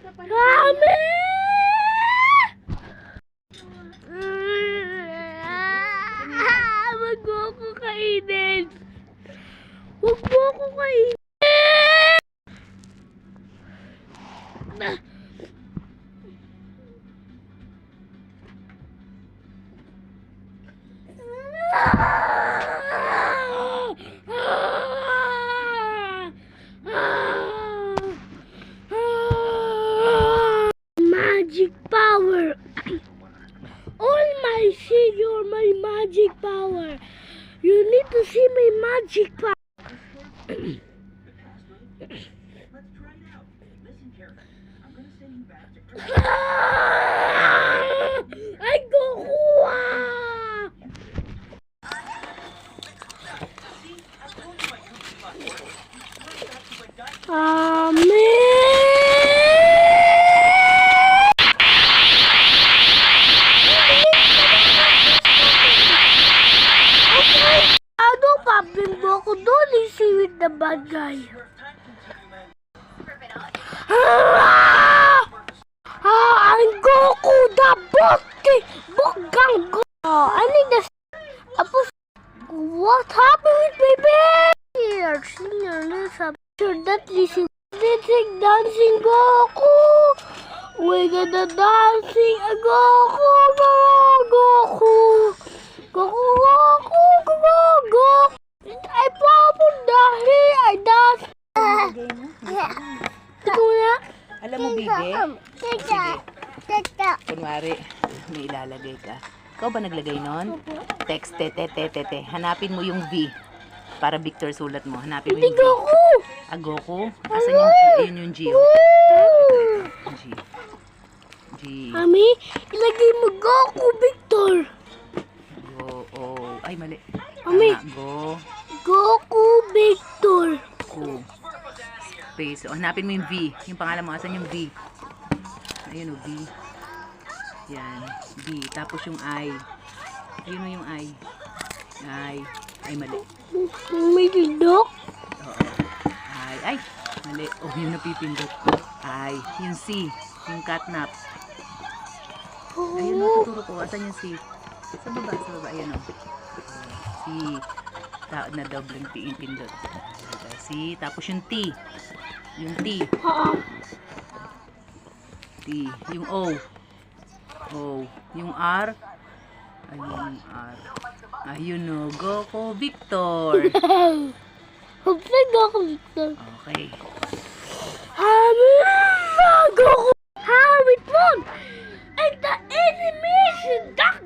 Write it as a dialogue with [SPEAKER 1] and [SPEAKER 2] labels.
[SPEAKER 1] Kami! Wag mo ako kainin! Wag mo ako kainin! Magic power! All my see you're my magic power! You need to see my magic power! Ay, Goku! Ano pabimbo ko doon? Easy with the bad guy. Ang Goku the Boki! Bokang Goku! I need the... What happened with my baby? Sure that this is dancing Goku! We're gonna dancing Goku! Goku! Goku! Goku! Goku! I probably die. I dance. Ito na.
[SPEAKER 2] Alam mo, Bige? Sige. Kunwari, may ilalagay ka. Ikaw ba naglagay nun? Text, te. Hanapin mo yung V. Para Victor sulat mo. Hanapin mo yung V.
[SPEAKER 1] Goku!
[SPEAKER 2] Ah, Goku? Asan yung G? Ayun yung G. Oh. G.
[SPEAKER 1] Mami, ilagay mo Goku, Victor.
[SPEAKER 2] Ay, mali.
[SPEAKER 1] Mami.
[SPEAKER 2] Go.
[SPEAKER 1] Goku, Victor.
[SPEAKER 2] Go. Space. O, hanapin mo yung V. Yung pangalan mo, asan yung V? Ayun o, V. Yan. V. Tapos yung I. Ayun o yung I. Ay, mali.
[SPEAKER 1] May dindok.
[SPEAKER 2] Oo. Ay, mali. Oh, yung napipindot. I. Yung C. Yung catnap. Ayun o, tuturo ko. Asan yung C? Sa baba. Ayun o. C. Na dobleng pindot. C. Tapos yung T. Yung T. T. Yung O. Yung R. Ayun yung R. Ayun o. Goku Victor.
[SPEAKER 1] Hopefully Goku, Victor.
[SPEAKER 2] Okay.
[SPEAKER 1] Goku! How it won! And the enemy is Dark